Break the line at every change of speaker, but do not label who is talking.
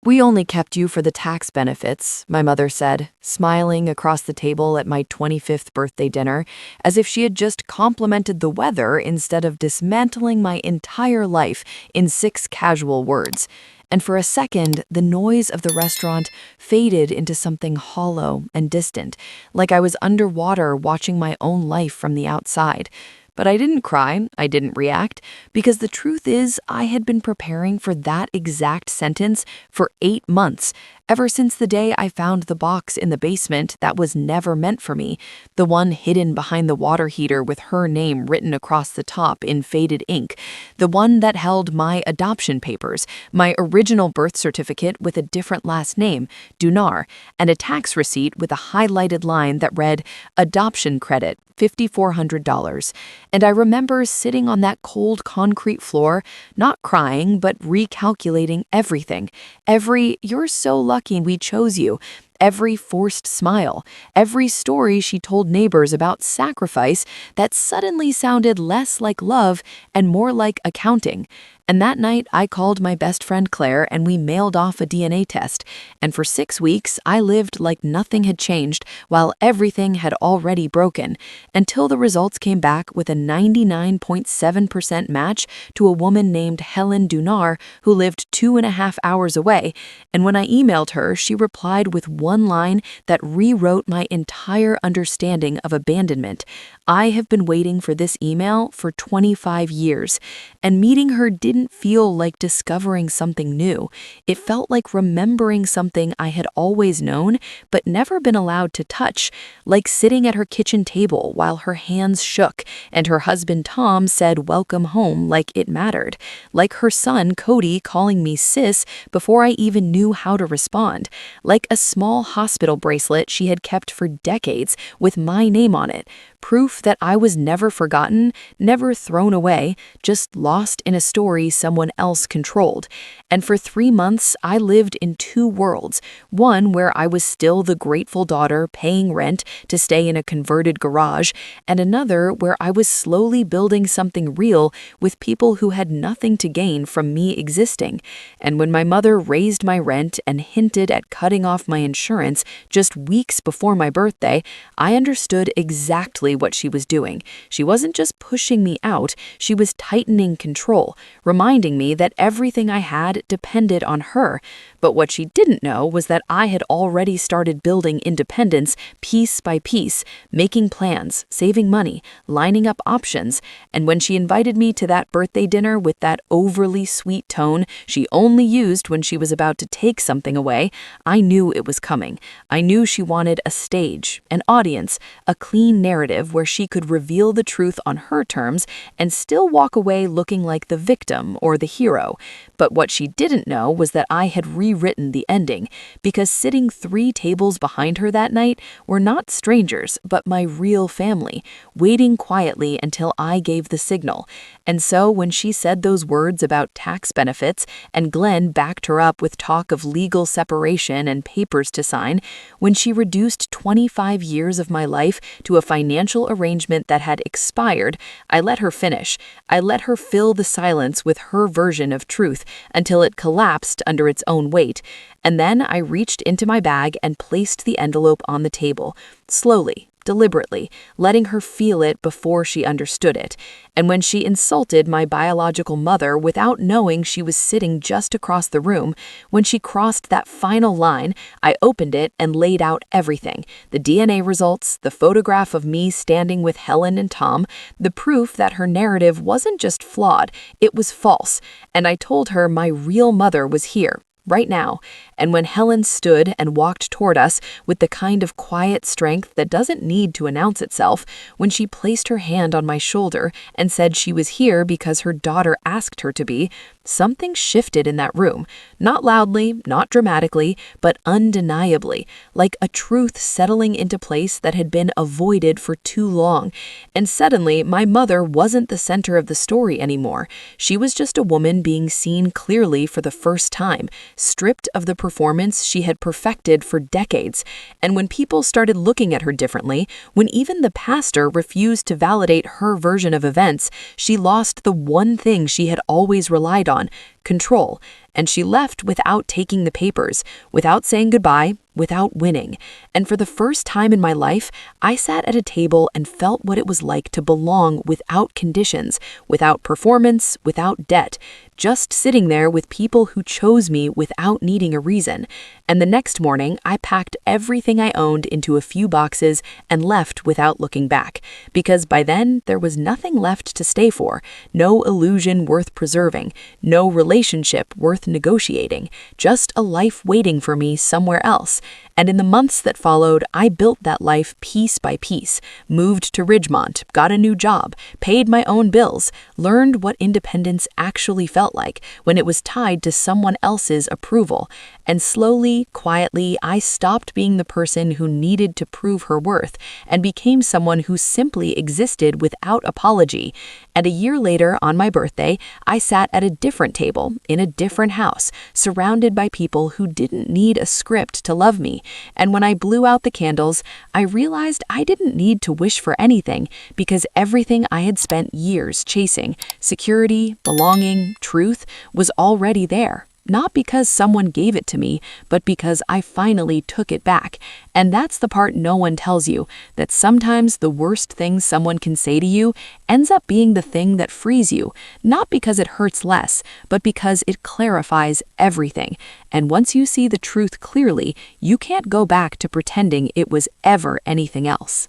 "We only kept you for the tax benefits," my mother said, smiling across the table at my 25th birthday dinner, as if she had just complimented the weather instead of dismantling my entire life in 6 casual words. And for a second, the noise of the restaurant faded into something hollow and distant, like I was underwater watching my own life from the outside. But I didn't cry, I didn't react, because the truth is I had been preparing for that exact sentence for 8 months, ever since the day I found the box in the basement that was never meant for me, the one hidden behind the water heater with her name written across the top in faded ink, the one that held my adoption papers, my original birth certificate with a different last name, Dunar, and a tax receipt with a highlighted line that read, "Adoption credit, $5,400. And I remember sitting on that cold concrete floor, not crying, but recalculating everything. Every, "You're so lucky we chose you." Every forced smile, every story she told neighbors about sacrifice that suddenly sounded less like love and more like accounting. And that night, I called my best friend Claire and we mailed off a DNA test. And for 6 weeks, I lived like nothing had changed while everything had already broken, until the results came back with a 99.7% match to a woman named Helen Dunar who lived 2.5 hours away. And when I emailed her, she replied with one line that rewrote my entire understanding of abandonment. "I have been waiting for this email for 25 years. And meeting her didn't feel like discovering something new. It felt like remembering something I had always known but never been allowed to touch, like sitting at her kitchen table while her hands shook and her husband Tom said welcome home like it mattered, like her son Cody calling me sis before I even knew how to respond, like a small hospital bracelet she had kept for decades with my name on it, proof that I was never forgotten, never thrown away, just lost in a story someone else controlled. And for 3 months, I lived in 2 worlds, one where I was still the grateful daughter paying rent to stay in a converted garage, and another where I was slowly building something real with people who had nothing to gain from me existing. And when my mother raised my rent and hinted at cutting off my insurance just weeks before my birthday, I understood exactly what she was doing. She wasn't just pushing me out, she was tightening control, reminding me that everything I had depended on her. But what she didn't know was that I had already started building independence piece by piece, making plans, saving money, lining up options. And when she invited me to that birthday dinner with that overly sweet tone she only used when she was about to take something away, I knew it was coming. I knew she wanted a stage, an audience, a clean narrative where she could reveal the truth on her terms and still walk away looking like the victim or the hero. But what she didn't know was that I had rewritten the ending, because sitting 3 tables behind her that night were not strangers, but my real family, waiting quietly until I gave the signal. And so when she said those words about tax benefits, and Glenn backed her up with talk of legal separation and papers to sign, when she reduced 25 years of my life to a financial arrangement that had expired, I let her finish. I let her fill the silence with her version of truth until it collapsed under its own weight. And then I reached into my bag and placed the envelope on the table, slowly, deliberately, letting her feel it before she understood it. And when she insulted my biological mother without knowing she was sitting just across the room, when she crossed that final line, I opened it and laid out everything: the DNA results, the photograph of me standing with Helen and Tom, the proof that her narrative wasn't just flawed, it was false. And I told her my real mother was here, right now. And when Helen stood and walked toward us with the kind of quiet strength that doesn't need to announce itself, when she placed her hand on my shoulder and said she was here because her daughter asked her to be, something shifted in that room, not loudly, not dramatically, but undeniably, like a truth settling into place that had been avoided for too long. And suddenly, my mother wasn't the center of the story anymore. She was just a woman being seen clearly for the first time, stripped of the performance she had perfected for decades. And when people started looking at her differently, when even the pastor refused to validate her version of events, she lost the one thing she had always relied on: control, and she left without taking the papers, without saying goodbye, without winning. And for the first time in my life, I sat at a table and felt what it was like to belong without conditions, without performance, without debt, just sitting there with people who chose me without needing a reason. And the next morning, I packed everything I owned into a few boxes and left without looking back, because by then there was nothing left to stay for, no illusion worth preserving, no relationship worth negotiating, just a life waiting for me somewhere else. And in the months that followed, I built that life piece by piece, moved to Ridgemont, got a new job, paid my own bills, learned what independence actually felt like when it was tied to someone else's approval. And slowly, quietly, I stopped being the person who needed to prove her worth and became someone who simply existed without apology. And a year later, on my birthday, I sat at a different table, in a different house, surrounded by people who didn't need a script to love me. And when I blew out the candles, I realized I didn't need to wish for anything, because everything I had spent years chasing, security, belonging, truth, was already there. Not because someone gave it to me, but because I finally took it back. And that's the part no one tells you, that sometimes the worst thing someone can say to you ends up being the thing that frees you, not because it hurts less, but because it clarifies everything. And once you see the truth clearly, you can't go back to pretending it was ever anything else.